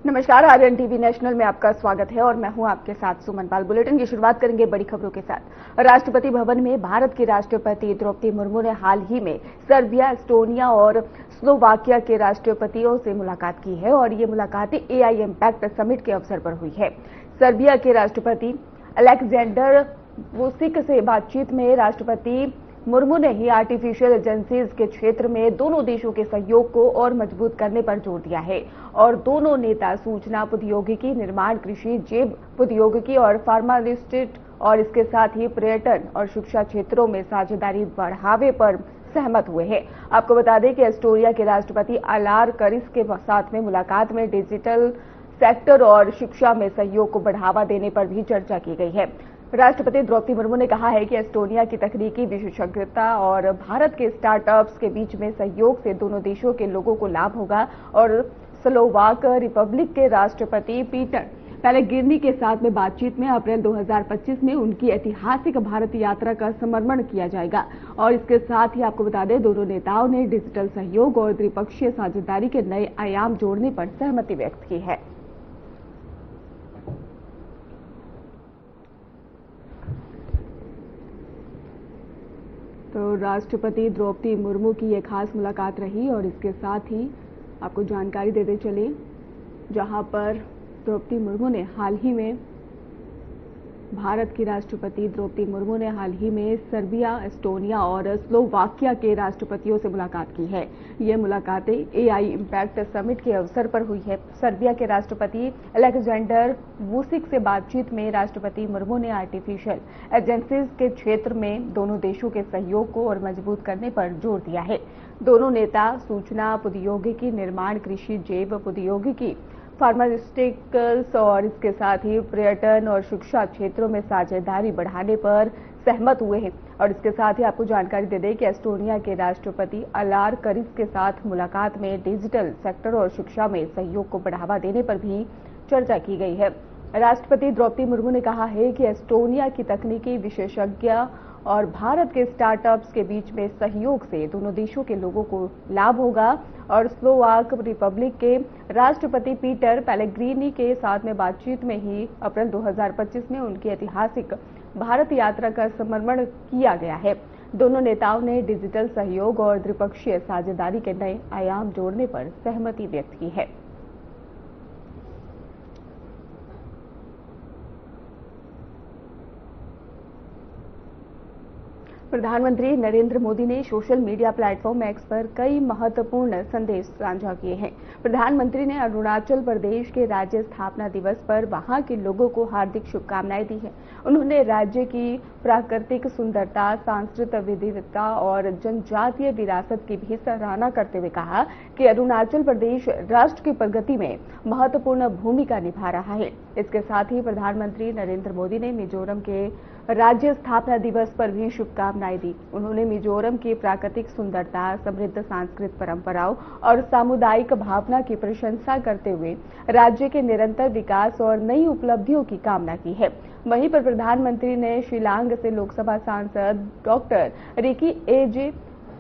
नमस्कार, Aryan TV national में आपका स्वागत है और मैं हूं आपके साथ सुमन पाल। बुलेटिन की शुरुआत करेंगे बड़ी खबरों के साथ। राष्ट्रपति भवन में भारत की राष्ट्रपति द्रौपदी मुर्मू ने हाल ही में सर्बिया, एस्टोनिया और स्लोवाकिया के राष्ट्रपतियों से मुलाकात की है और ये मुलाकातें एआई इम्पैक्ट समिट के अवसर पर हुई है। सर्बिया के राष्ट्रपति अलेक्जेंडर वुसिक से बातचीत में राष्ट्रपति मुर्मू ने ही आर्टिफिशियल इंटेलिजेंस के क्षेत्र में दोनों देशों के सहयोग को और मजबूत करने पर जोर दिया है और दोनों नेता सूचना प्रौद्योगिकी, निर्माण, कृषि, जैव प्रौद्योगिकी और फार्मास्यूटिकल और इसके साथ ही पर्यटन और शिक्षा क्षेत्रों में साझेदारी बढ़ावे पर सहमत हुए हैं। आपको बता दें कि एस्टोनिया के राष्ट्रपति अलार करिस के साथ में मुलाकात में डिजिटल सेक्टर और शिक्षा में सहयोग को बढ़ावा देने पर भी चर्चा की गई है। राष्ट्रपति द्रौपदी मुर्मू ने कहा है कि एस्टोनिया की तकनीकी विशेषज्ञता और भारत के स्टार्टअप्स के बीच में सहयोग से दोनों देशों के लोगों को लाभ होगा और स्लोवाक रिपब्लिक के राष्ट्रपति पीटर पेलेग्रिनी के साथ में बातचीत में अप्रैल 2025 में उनकी ऐतिहासिक भारत यात्रा का समर्पण किया जाएगा। और इसके साथ ही आपको बता दें, दोनों नेताओं ने डिजिटल सहयोग और द्विपक्षीय साझेदारी के नए आयाम जोड़ने पर सहमति व्यक्त की है। तो राष्ट्रपति द्रौपदी मुर्मू की ये खास मुलाकात रही और इसके साथ ही आपको जानकारी देते चले, जहां पर द्रौपदी मुर्मू ने हाल ही में भारत की राष्ट्रपति द्रौपदी मुर्मू ने हाल ही में सर्बिया, एस्टोनिया और स्लोवाकिया के राष्ट्रपतियों से मुलाकात की है। ये मुलाकातें एआई इम्पैक्ट समिट के अवसर पर हुई है। सर्बिया के राष्ट्रपति अलेक्जेंडर वुसिक से बातचीत में राष्ट्रपति मुर्मू ने आर्टिफिशियल इंटेलिजेंस के क्षेत्र में दोनों देशों के सहयोग को और मजबूत करने पर जोर दिया है। दोनों नेता सूचना प्रौद्योगिकी, निर्माण, कृषि, जैव प्रौद्योगिकी, फार्मास्यूटिकल्स और इसके साथ ही पर्यटन और शिक्षा क्षेत्रों में साझेदारी बढ़ाने पर सहमत हुए हैं। और इसके साथ ही आपको जानकारी दे दें कि एस्टोनिया के राष्ट्रपति अलार करिस के साथ मुलाकात में डिजिटल सेक्टर और शिक्षा में सहयोग को बढ़ावा देने पर भी चर्चा की गई है। राष्ट्रपति द्रौपदी मुर्मू ने कहा है कि एस्टोनिया की तकनीकी विशेषज्ञ और भारत के स्टार्टअप्स के बीच में सहयोग से दोनों देशों के लोगों को लाभ होगा और स्लोवाक रिपब्लिक के राष्ट्रपति पीटर पेलेग्रिनी के साथ में बातचीत में ही अप्रैल 2025 में उनकी ऐतिहासिक भारत यात्रा का समर्पण किया गया है। दोनों नेताओं ने डिजिटल सहयोग और द्विपक्षीय साझेदारी के नए आयाम जोड़ने पर सहमति व्यक्त की है। प्रधानमंत्री नरेंद्र मोदी ने सोशल मीडिया प्लेटफॉर्म एक्स पर कई महत्वपूर्ण संदेश साझा किए हैं। प्रधानमंत्री ने अरुणाचल प्रदेश के राज्य स्थापना दिवस पर वहां के लोगों को हार्दिक शुभकामनाएं दी हैं। उन्होंने राज्य की प्राकृतिक सुंदरता, सांस्कृतिक विविधता और जनजातीय विरासत की भी सराहना करते हुए कहा कि अरुणाचल प्रदेश राष्ट्र की प्रगति में महत्वपूर्ण भूमिका निभा रहा है। इसके साथ ही प्रधानमंत्री नरेंद्र मोदी ने मिजोरम के राज्य स्थापना दिवस पर भी शुभकामनाएं दी। उन्होंने मिजोरम की प्राकृतिक सुंदरता, समृद्ध सांस्कृतिक परंपराओं और सामुदायिक भावना की प्रशंसा करते हुए राज्य के निरंतर विकास और नई उपलब्धियों की कामना की है। वहीं पर प्रधानमंत्री ने शिलांग से लोकसभा सांसद डॉक्टर रिकी एजे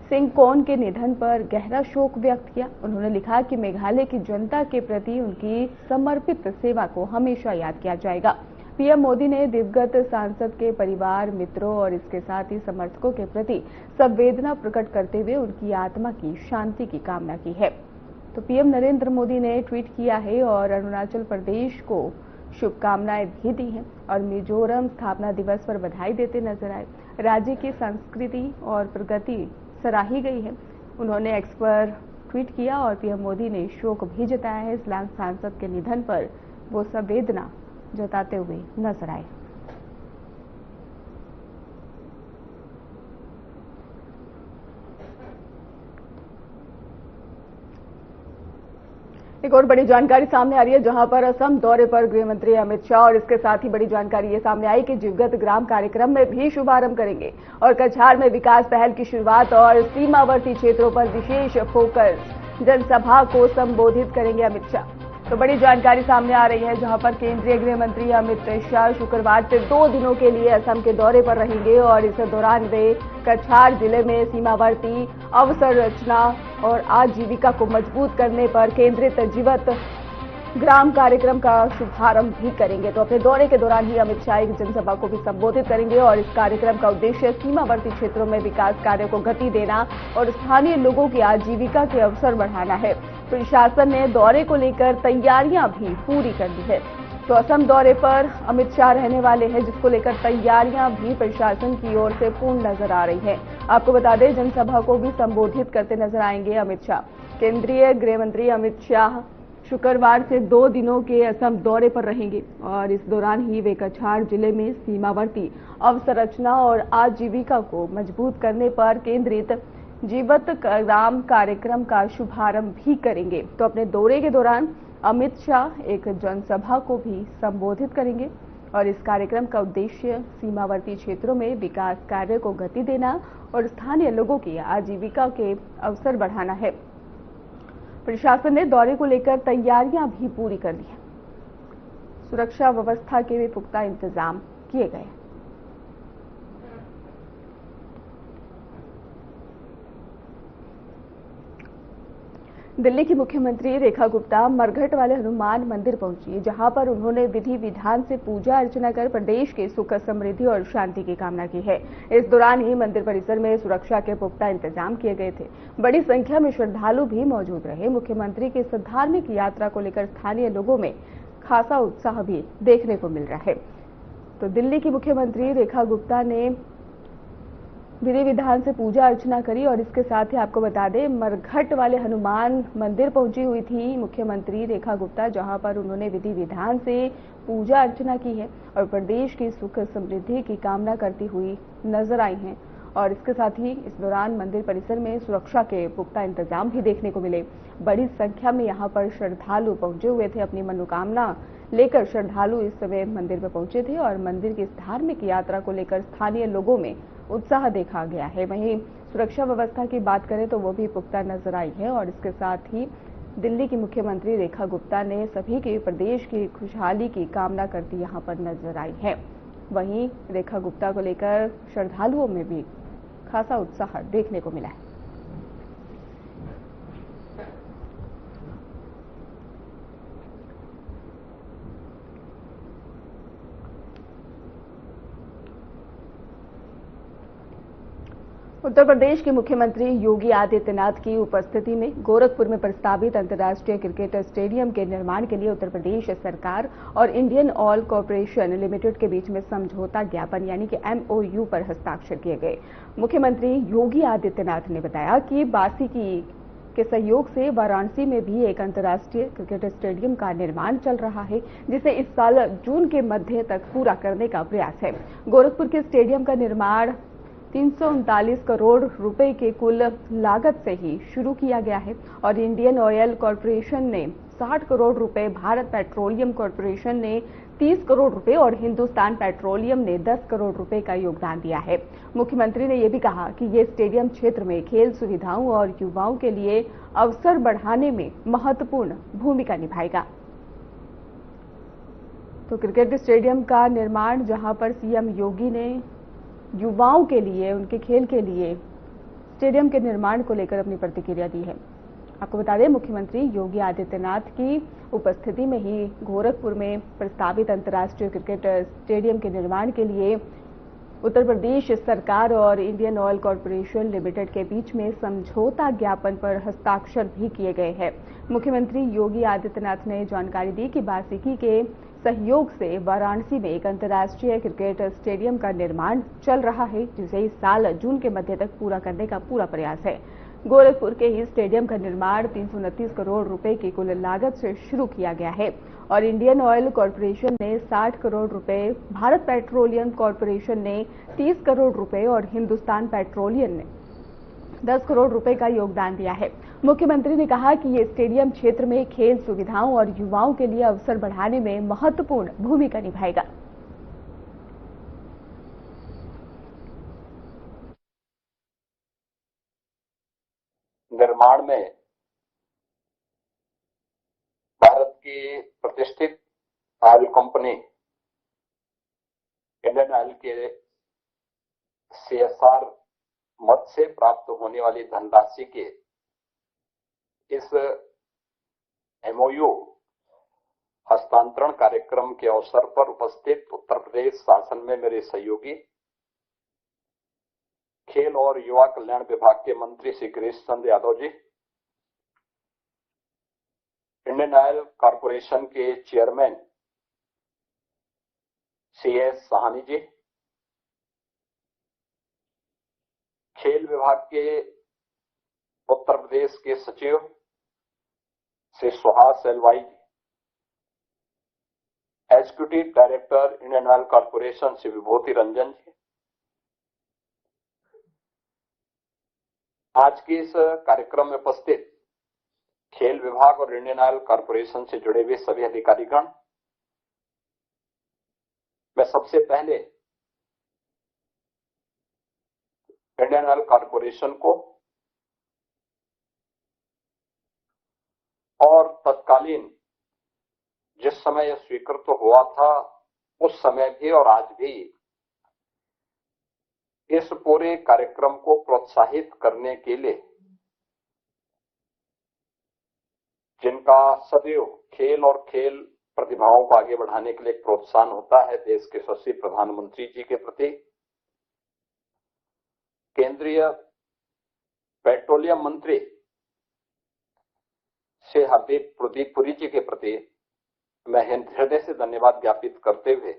सिंहकोन के निधन पर गहरा शोक व्यक्त किया। उन्होंने लिखा कि मेघालय की जनता के प्रति उनकी समर्पित सेवा को हमेशा याद किया जाएगा। पीएम मोदी ने दिवंगत सांसद के परिवार, मित्रों और इसके साथ ही समर्थकों के प्रति संवेदना प्रकट करते हुए उनकी आत्मा की शांति की कामना की है। तो पीएम नरेंद्र मोदी ने ट्वीट किया है और अरुणाचल प्रदेश को शुभकामनाएं भी दी हैं और मिजोरम स्थापना दिवस पर बधाई देते नजर आए। राज्य की संस्कृति और प्रगति सराही गई है। उन्होंने एक्स पर ट्वीट किया और पीएम मोदी ने शोक भी जताया है। शिलांग सांसद के निधन पर वो संवेदना जताते हुए नजर आए। एक और बड़ी जानकारी सामने आ रही है, जहां पर असम दौरे पर गृह मंत्री अमित शाह और इसके साथ ही बड़ी जानकारी ये सामने आई कि जीवगत ग्राम कार्यक्रम में भी शुभारंभ करेंगे और कछार में विकास पहल की शुरुआत और सीमावर्ती क्षेत्रों पर विशेष फोकस जनसभा को संबोधित करेंगे अमित शाह। तो बड़ी जानकारी सामने आ रही है, जहां पर केंद्रीय गृह मंत्री अमित शाह शुक्रवार से 2 दिनों के लिए असम के दौरे पर रहेंगे और इस दौरान वे कछार जिले में सीमावर्ती अवसंरचना और आजीविका को मजबूत करने पर केंद्रित जीवत ग्राम कार्यक्रम का शुभारंभ भी करेंगे। तो अपने दौरे के दौरान ही अमित शाह एक जनसभा को भी संबोधित करेंगे और इस कार्यक्रम का उद्देश्य सीमावर्ती क्षेत्रों में विकास कार्यों को गति देना और स्थानीय लोगों की आजीविका के अवसर बढ़ाना है। प्रशासन ने दौरे को लेकर तैयारियां भी पूरी कर ली है। तो असम दौरे पर अमित शाह रहने वाले हैं, जिसको लेकर तैयारियां भी प्रशासन की ओर से पूर्ण नजर आ रही हैं। आपको बता दें, जनसभा को भी संबोधित करते नजर आएंगे अमित शाह। केंद्रीय गृह मंत्री अमित शाह शुक्रवार से 2 दिनों के असम दौरे पर रहेंगे और इस दौरान ही वे कछार जिले में सीमावर्ती अवसंरचना और आजीविका को मजबूत करने पर केंद्रित जीवत ग्राम कार्यक्रम का शुभारंभ भी करेंगे। तो अपने दौरे के दौरान अमित शाह एक जनसभा को भी संबोधित करेंगे और इस कार्यक्रम का उद्देश्य सीमावर्ती क्षेत्रों में विकास कार्य को गति देना और स्थानीय लोगों की आजीविका के अवसर बढ़ाना है। प्रशासन ने दौरे को लेकर तैयारियां भी पूरी कर ली हैं। सुरक्षा व्यवस्था के भी पुख्ता इंतजाम किए गए। दिल्ली की मुख्यमंत्री रेखा गुप्ता मरघट वाले हनुमान मंदिर पहुंची, जहां पर उन्होंने विधि विधान से पूजा अर्चना कर प्रदेश के सुख समृद्धि और शांति की कामना की है। इस दौरान ही मंदिर परिसर में सुरक्षा के पुख्ता इंतजाम किए गए थे। बड़ी संख्या में श्रद्धालु भी मौजूद रहे। मुख्यमंत्री की इस धार्मिक यात्रा को लेकर स्थानीय लोगों में खासा उत्साह भी देखने को मिल रहा है। तो दिल्ली की मुख्यमंत्री रेखा गुप्ता ने विधि विधान से पूजा अर्चना करी और इसके साथ ही आपको बता दें, मरघट वाले हनुमान मंदिर पहुंची हुई थी मुख्यमंत्री रेखा गुप्ता, जहां पर उन्होंने विधि विधान से पूजा अर्चना की है और प्रदेश की सुख समृद्धि की कामना करती हुई नजर आई हैं। और इसके साथ ही इस दौरान मंदिर परिसर में सुरक्षा के पुख्ता इंतजाम भी देखने को मिले। बड़ी संख्या में यहां पर श्रद्धालु पहुंचे हुए थे। अपनी मनोकामना लेकर श्रद्धालु इस समय मंदिर में पहुंचे थे और मंदिर की इस धार्मिक यात्रा को लेकर स्थानीय लोगों में उत्साह देखा गया है। वहीं सुरक्षा व्यवस्था की बात करें तो वो भी पुख्ता नजर आई है और इसके साथ ही दिल्ली की मुख्यमंत्री रेखा गुप्ता ने सभी के प्रदेश की खुशहाली की कामना करती यहां पर नजर आई है। वहीं रेखा गुप्ता को लेकर श्रद्धालुओं में भी खासा उत्साह देखने को मिला है। उत्तर प्रदेश के मुख्यमंत्री योगी आदित्यनाथ की उपस्थिति में गोरखपुर में प्रस्तावित अंतर्राष्ट्रीय क्रिकेट स्टेडियम के निर्माण के लिए उत्तर प्रदेश सरकार और इंडियन ऑयल कॉरपोरेशन लिमिटेड के बीच में समझौता ज्ञापन यानी कि MOU पर हस्ताक्षर किए गए। मुख्यमंत्री योगी आदित्यनाथ ने बताया कि बासिकी के सहयोग से वाराणसी में भी एक अंतर्राष्ट्रीय क्रिकेट स्टेडियम का निर्माण चल रहा है, जिसे इस साल जून के मध्य तक पूरा करने का प्रयास है। गोरखपुर के स्टेडियम का निर्माण 339 करोड़ रुपए के कुल लागत से ही शुरू किया गया है और इंडियन ऑयल कॉरपोरेशन ने 60 करोड़ रुपए, भारत पेट्रोलियम कॉरपोरेशन ने 30 करोड़ रुपए और हिंदुस्तान पेट्रोलियम ने 10 करोड़ रुपए का योगदान दिया है। मुख्यमंत्री ने यह भी कहा कि ये स्टेडियम क्षेत्र में खेल सुविधाओं और युवाओं के लिए अवसर बढ़ाने में महत्वपूर्ण भूमिका निभाएगा। तो क्रिकेट स्टेडियम का निर्माण, जहां पर सीएम योगी ने युवाओं के लिए, उनके खेल के लिए स्टेडियम के निर्माण को लेकर अपनी प्रतिक्रिया दी है। आपको बता दें, मुख्यमंत्री योगी आदित्यनाथ की उपस्थिति में ही गोरखपुर में प्रस्तावित अंतर्राष्ट्रीय क्रिकेट स्टेडियम के निर्माण के लिए उत्तर प्रदेश सरकार और इंडियन ऑयल कॉरपोरेशन लिमिटेड के बीच में समझौता ज्ञापन पर हस्ताक्षर भी किए गए हैं। मुख्यमंत्री योगी आदित्यनाथ ने जानकारी दी कि बासिकी के सहयोग से वाराणसी में एक अंतर्राष्ट्रीय क्रिकेट स्टेडियम का निर्माण चल रहा है, जिसे इस साल जून के मध्य तक पूरा करने का पूरा प्रयास है। गोरखपुर के ही स्टेडियम का निर्माण 329 करोड़ रुपए की कुल लागत से शुरू किया गया है और इंडियन ऑयल कॉरपोरेशन ने 60 करोड़ रुपए, भारत पेट्रोलियम कॉरपोरेशन ने 30 करोड़ रुपए और हिंदुस्तान पेट्रोलियम ने 10 करोड़ रुपए का योगदान दिया है। मुख्यमंत्री ने कहा कि ये स्टेडियम क्षेत्र में खेल सुविधाओं और युवाओं के लिए अवसर बढ़ाने में महत्वपूर्ण भूमिका निभाएगा। निर्माण में भारत की प्रतिष्ठित ऑयल कंपनी इंडियन ऑयल के CSR मद से प्राप्त होने वाली धनराशि के इस MOU हस्तांतरण कार्यक्रम के अवसर पर उपस्थित उत्तर प्रदेश शासन में मेरे सहयोगी खेल और युवा कल्याण विभाग के मंत्री Shri Girish Chandra Yadav ji, Indian Oil Corporation के चेयरमैन CS साहनी जी, खेल विभाग के उत्तर प्रदेश के सचिव Shri Suhas LY ji, executive director Indian Oil Corporation Shri Vibhuti Ranjan ji, आज के इस कार्यक्रम में उपस्थित खेल विभाग और इंडियन ऑयल कॉरपोरेशन से जुड़े हुए सभी अधिकारीगण, मैं सबसे पहले इंडियन ऑयल कॉरपोरेशन को और तत्कालीन जिस समय यह स्वीकृत हुआ था उस समय भी और आज भी इस पूरे कार्यक्रम को प्रोत्साहित करने के लिए, जिनका सदैव खेल और खेल प्रतिभाओं को आगे बढ़ाने के लिए प्रोत्साहन होता है, देश के यशस्वी प्रधानमंत्री जी के प्रति, केंद्रीय पेट्रोलियम मंत्री श्री हरदीप प्रदीप पुरी जी के प्रति मैं हृदय से धन्यवाद ज्ञापित करते हुए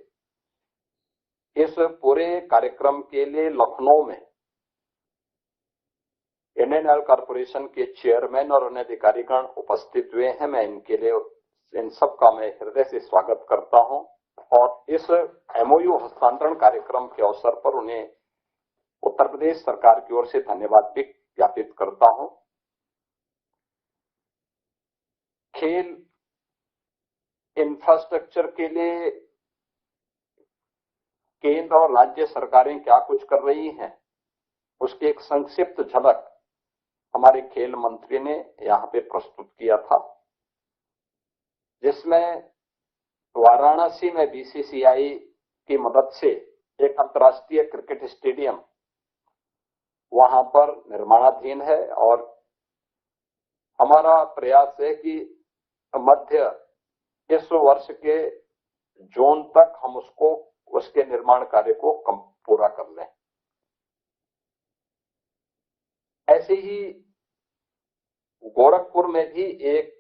इस पूरे कार्यक्रम के लिए लखनऊ में इंडियन ऑयल कॉरपोरेशन के चेयरमैन और अन्य अधिकारीगण उपस्थित हुए हैं। मैं इनके लिए इन सब का मैं हृदय से स्वागत करता हूं और इस MOU हस्तांतरण कार्यक्रम के अवसर पर उन्हें उत्तर प्रदेश सरकार की ओर से धन्यवाद भी ज्ञापित करता हूं। खेल इंफ्रास्ट्रक्चर के लिए केंद्र और राज्य सरकारें क्या कुछ कर रही हैं, उसकी एक संक्षिप्त झलक हमारे खेल मंत्री ने यहाँ पे प्रस्तुत किया था, जिसमें वाराणसी में BCCI की मदद से एक अंतर्राष्ट्रीय क्रिकेट स्टेडियम वहां पर निर्माणाधीन है और हमारा प्रयास है कि मध्य इस वर्ष के जून तक हम उसके निर्माण कार्य को पूरा कर लें। ऐसे ही गोरखपुर में भी एक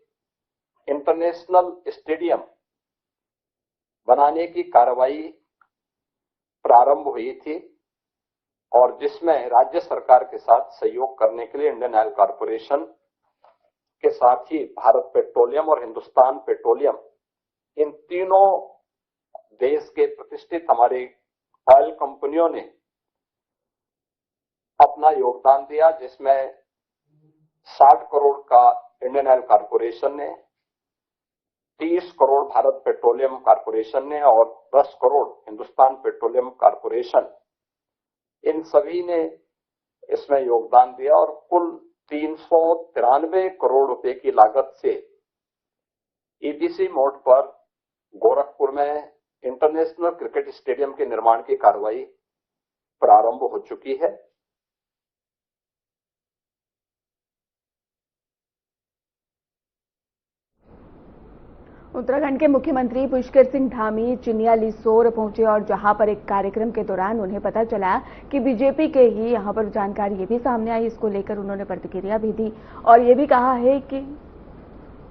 इंटरनेशनल स्टेडियम बनाने की कार्रवाई प्रारंभ हुई थी और जिसमें राज्य सरकार के साथ सहयोग करने के लिए इंडियन ऑयल कॉरपोरेशन के साथ ही भारत पेट्रोलियम और हिंदुस्तान पेट्रोलियम, इन तीनों देश के प्रतिष्ठित हमारे ऑयल कंपनियों ने अपना योगदान दिया, जिसमें 60 करोड़ का इंडियन ऑयल कॉरपोरेशन ने, 30 करोड़ भारत पेट्रोलियम कॉरपोरेशन ने और 10 करोड़ हिंदुस्तान पेट्रोलियम कॉरपोरेशन, इन सभी ने इसमें योगदान दिया और कुल 393 करोड़ रुपए की लागत से EPC मोड पर गोरखपुर में इंटरनेशनल क्रिकेट स्टेडियम के निर्माण की कार्रवाई प्रारंभ हो चुकी है। उत्तराखंड के मुख्यमंत्री पुष्कर सिंह धामी चिनिया लिसोर पहुंचे और जहां पर एक कार्यक्रम के दौरान उन्हें पता चला कि बीजेपी के ही यहां पर जानकारी ये भी सामने आई, इसको लेकर उन्होंने प्रतिक्रिया भी दी और ये भी कहा है कि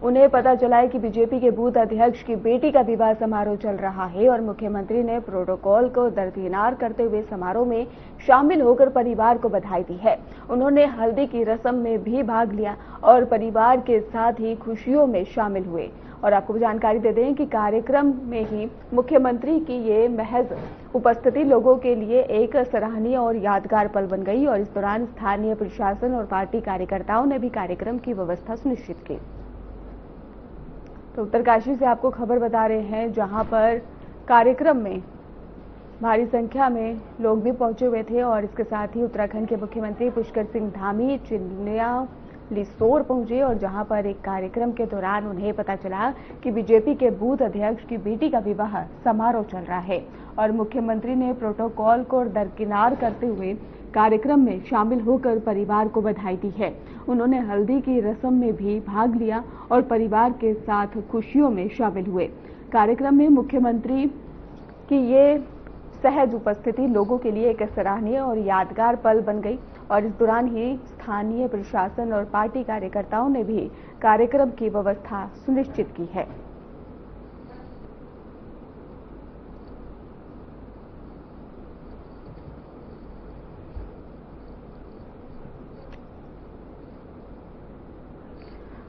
उन्हें पता चला है कि बीजेपी के बूथ अध्यक्ष की बेटी का विवाह समारोह चल रहा है और मुख्यमंत्री ने प्रोटोकॉल को दरकिनार करते हुए समारोह में शामिल होकर परिवार को बधाई दी है। उन्होंने हल्दी की रस्म में भी भाग लिया और परिवार के साथ ही खुशियों में शामिल हुए। और आपको जानकारी दे दें कि कार्यक्रम में ही मुख्यमंत्री की ये महज उपस्थिति लोगों के लिए एक सराहनीय और यादगार पल बन गई और इस दौरान स्थानीय प्रशासन और पार्टी कार्यकर्ताओं ने भी कार्यक्रम की व्यवस्था सुनिश्चित की। तो उत्तरकाशी से आपको खबर बता रहे हैं, जहां पर कार्यक्रम में भारी संख्या में लोग भी पहुंचे हुए थे और इसके साथ ही उत्तराखंड के मुख्यमंत्री पुष्कर सिंह धामी चिनिया लिसोर पहुंचे और जहां पर एक कार्यक्रम के दौरान उन्हें पता चला कि बीजेपी के बूथ अध्यक्ष की बेटी का विवाह समारोह चल रहा है और मुख्यमंत्री ने प्रोटोकॉल को दरकिनार करते हुए कार्यक्रम में शामिल होकर परिवार को बधाई दी है। उन्होंने हल्दी की रस्म में भी भाग लिया और परिवार के साथ खुशियों में शामिल हुए। कार्यक्रम में मुख्यमंत्री की ये सहज उपस्थिति लोगों के लिए एक सराहनीय और यादगार पल बन गई और इस दौरान ही स्थानीय प्रशासन और पार्टी कार्यकर्ताओं ने भी कार्यक्रम की व्यवस्था सुनिश्चित की है।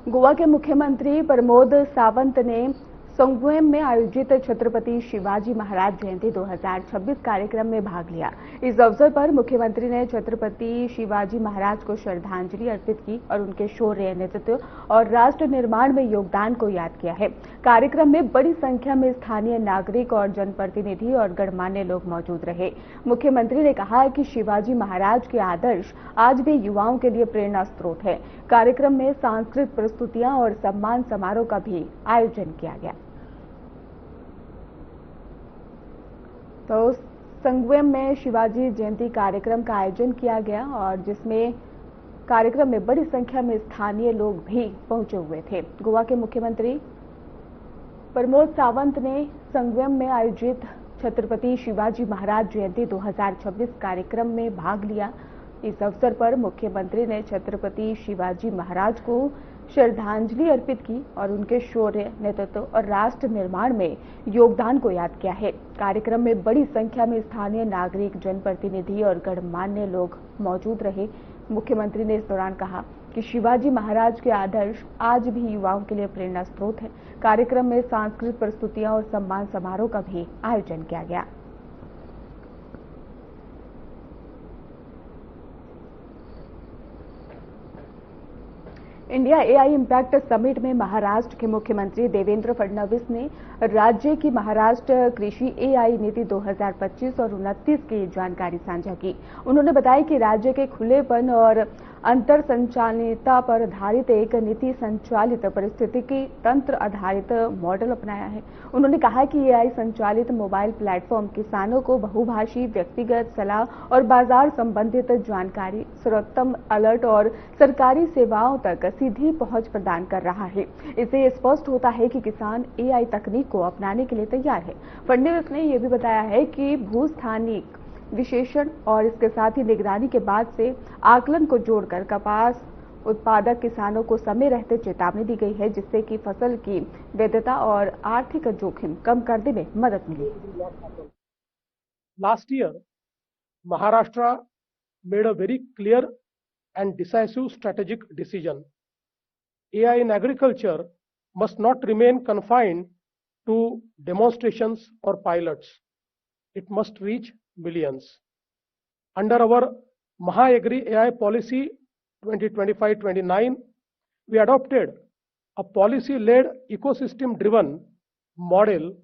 गोवा के मुख्यमंत्री प्रमोद सावंत ने संगवेम में आयोजित छत्रपति शिवाजी महाराज जयंती 2026 कार्यक्रम में भाग लिया। इस अवसर पर मुख्यमंत्री ने छत्रपति शिवाजी महाराज को श्रद्धांजलि अर्पित की और उनके शौर्य, नेतृत्व और राष्ट्र निर्माण में योगदान को याद किया है। कार्यक्रम में बड़ी संख्या में स्थानीय नागरिक और जनप्रतिनिधि और गणमान्य लोग मौजूद रहे। मुख्यमंत्री ने कहा कि शिवाजी महाराज के आदर्श आज भी युवाओं के लिए प्रेरणा स्रोत है। कार्यक्रम में सांस्कृतिक प्रस्तुतियां और सम्मान समारोह का भी आयोजन किया गया। तो संगवेम में शिवाजी जयंती कार्यक्रम का आयोजन किया गया और जिसमें कार्यक्रम में बड़ी संख्या में स्थानीय लोग भी पहुंचे हुए थे। गोवा के मुख्यमंत्री प्रमोद सावंत ने संगवेम में आयोजित छत्रपति शिवाजी महाराज जयंती 2026 कार्यक्रम में भाग लिया। इस अवसर पर मुख्यमंत्री ने छत्रपति शिवाजी महाराज को श्रद्धांजलि अर्पित की और उनके शौर्य, नेतृत्व और राष्ट्र निर्माण में योगदान को याद किया है। कार्यक्रम में बड़ी संख्या में स्थानीय नागरिक, जनप्रतिनिधि और गणमान्य लोग मौजूद रहे। मुख्यमंत्री ने इस दौरान कहा कि शिवाजी महाराज के आदर्श आज भी युवाओं के लिए प्रेरणा स्रोत है। कार्यक्रम में सांस्कृतिक प्रस्तुतियां और सम्मान समारोह का भी आयोजन किया गया। इंडिया एआई इम्पैक्ट समिट में महाराष्ट्र के मुख्यमंत्री देवेंद्र फडणवीस ने राज्य की महाराष्ट्र कृषि एआई नीति 2025 और 29 की जानकारी साझा की। उन्होंने बताया कि राज्य के खुलेपन और अंतर संचालितता पर आधारित एक नीति संचालित पारिस्थितिकी तंत्र आधारित मॉडल अपनाया है। उन्होंने कहा कि एआई संचालित मोबाइल प्लेटफॉर्म किसानों को बहुभाषी व्यक्तिगत सलाह और बाजार संबंधित जानकारी, सर्वोत्तम अलर्ट और सरकारी सेवाओं तक सीधी पहुंच प्रदान कर रहा है। इससे स्पष्ट होता है कि किसान एआई तकनीक को अपनाने के लिए तैयार है। फडणवीस ने यह भी बताया है कि भूस्थानिक विशेषण और इसके साथ ही निगरानी के बाद से आकलन को जोड़कर कपास उत्पादक किसानों को समय रहते चेतावनी दी गई है, जिससे कि फसल की वैधता और आर्थिक जोखिम कम करने में मदद मिली। Last year, Maharashtra made a very clear and decisive strategic decision. AI in agriculture must not remain confined to demonstrations or pilots. It must reach millions. Under our MahaAgri AI policy 2025-29, we adopted a policy-led ecosystem-driven model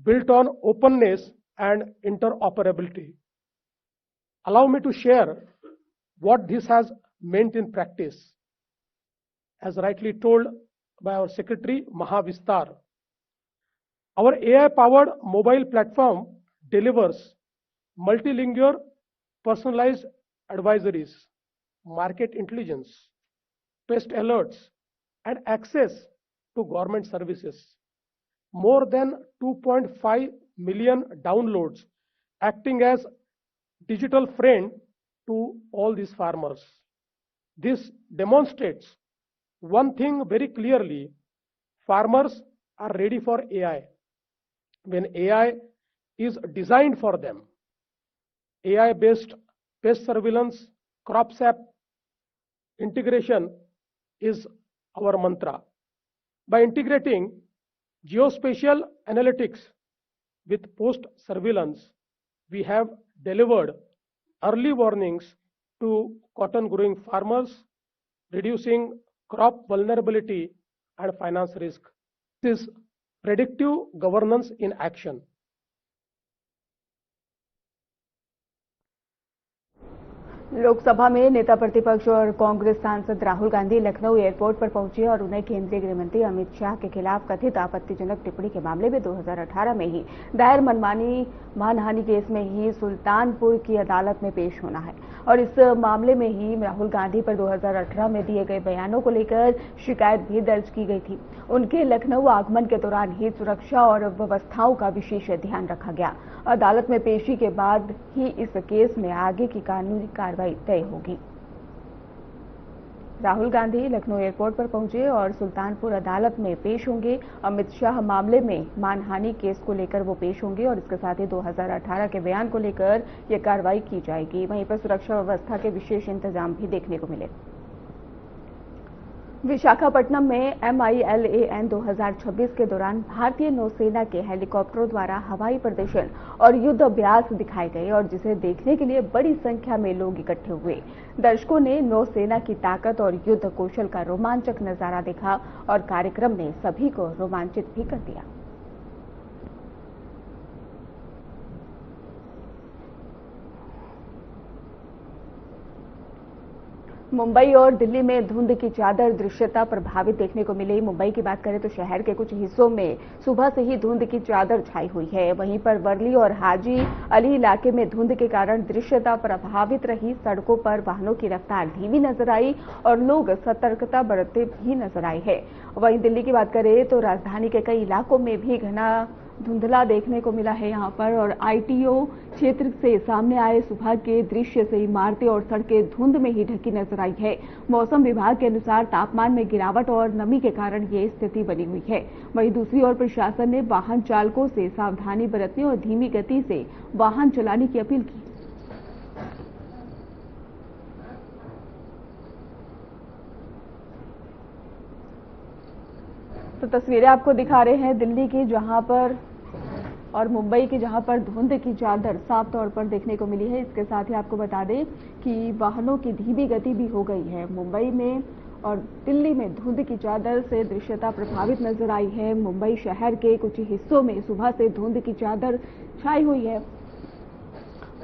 built on openness and interoperability. Allow me to share what this has meant in practice. As rightly told by our Secretary Mahavistar, our AI-powered mobile platform delivers multilingual personalized advisories, market intelligence, pest alerts, and access to government services. More than 2.5 million downloads, acting as digital friend to all these farmers. This demonstrates one thing very clearly: farmers are ready for AI. When AI is designed for them, AI-based pest surveillance, crop sap integration is our mantra. By integrating geospatial analytics with post surveillance, we have delivered early warnings to cotton growing farmers, reducing crop vulnerability and finance risk. This is predictive governance in action. Lok Sabha में नेता प्रतिपक्ष और कांग्रेस सांसद Rahul Gandhi Lucknow airport पर पहुंचे और उन्हें केंद्रीय गृह मंत्री अमित शाह के खिलाफ कथित आपत्तिजनक टिप्पणी के मामले में 2018 में ही दायर मानहानि केस में ही सुल्तानपुर की अदालत में पेश होना है और इस मामले में ही राहुल गांधी पर 2018 में दिए गए बयानों को लेकर शिकायत भी दर्ज की गई थी। उनके लखनऊ आगमन के दौरान ही सुरक्षा और व्यवस्थाओं का विशेष ध्यान रखा गया। अदालत में पेशी के बाद ही इस केस में आगे की कानूनी कार्रवाई तय होगी। राहुल गांधी लखनऊ एयरपोर्ट पर पहुंचे और सुल्तानपुर अदालत में पेश होंगे। अमित शाह मामले में मानहानि केस को लेकर वो पेश होंगे और इसके साथ ही 2018 के बयान को लेकर ये कार्रवाई की जाएगी। वहीं पर सुरक्षा व्यवस्था के विशेष इंतजाम भी देखने को मिले। विशाखापट्टनम में MILAN 2026 के दौरान भारतीय नौसेना के हेलीकॉप्टरों द्वारा हवाई प्रदर्शन और युद्ध अभ्यास दिखाए गए और जिसे देखने के लिए बड़ी संख्या में लोग इकट्ठे हुए। दर्शकों ने नौसेना की ताकत और युद्ध कौशल का रोमांचक नजारा देखा और कार्यक्रम ने सभी को रोमांचित भी कर दिया। मुंबई और दिल्ली में धुंध की चादर दृश्यता प्रभावित देखने को मिली। मुंबई की बात करें तो शहर के कुछ हिस्सों में सुबह से ही धुंध की चादर छाई हुई है। वहीं पर वर्ली और हाजी अली इलाके में धुंध के कारण दृश्यता प्रभावित रही। सड़कों पर वाहनों की रफ्तार धीमी नजर आई और लोग सतर्कता बरतते भी नजर आए हैं। वहीं दिल्ली की बात करें तो राजधानी के कई इलाकों में भी घना धुंधला देखने को मिला है यहाँ पर और ITO क्षेत्र से सामने आए सुबह के दृश्य से इमारतें और सड़कें धुंध में ही ढकी नजर आई है। मौसम विभाग के अनुसार तापमान में गिरावट और नमी के कारण ये स्थिति बनी हुई है। वहीं दूसरी ओर प्रशासन ने वाहन चालकों से सावधानी बरतने और धीमी गति से वाहन चलाने की अपील की। तो तस्वीरें आपको दिखा रहे हैं दिल्ली की जहां पर और मुंबई की जहां पर धुंध की चादर साफ तौर पर देखने को मिली है। इसके साथ ही आपको बता दें कि वाहनों की धीमी गति भी हो गई है। मुंबई में और दिल्ली में धुंध की चादर से दृश्यता प्रभावित नजर आई है। मुंबई शहर के कुछ हिस्सों में सुबह से धुंध की चादर छाई हुई है।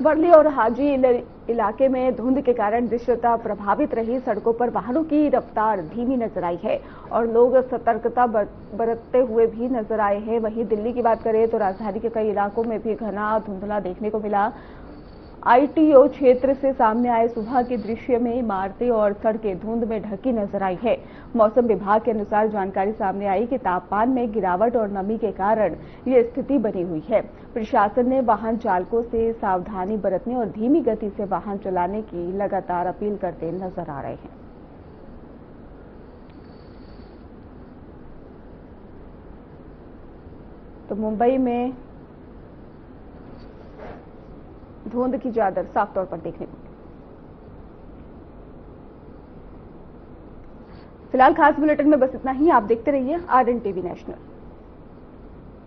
वर्ली और हाजी इलाके में धुंध के कारण दृश्यता प्रभावित रही। सड़कों पर वाहनों की रफ्तार धीमी नजर आई है और लोग सतर्कता बरतते हुए भी नजर आए हैं। वहीं दिल्ली की बात करें तो राजधानी के कई इलाकों में भी घना धुंधला देखने को मिला। ITO क्षेत्र से सामने आए सुबह के दृश्य में इमारतें और सड़कें धुंध में ढकी नजर आई है। मौसम विभाग के अनुसार जानकारी सामने आई कि तापमान में गिरावट और नमी के कारण ये स्थिति बनी हुई है। प्रशासन ने वाहन चालकों से सावधानी बरतने और धीमी गति से वाहन चलाने की लगातार अपील करते नजर आ रहे हैं। तो मुंबई में धुंध की चादर साफ तौर पर देखने को मिली। फिलहाल खास बुलेटिन में बस इतना ही। आप देखते रहिए RN TV नेशनल।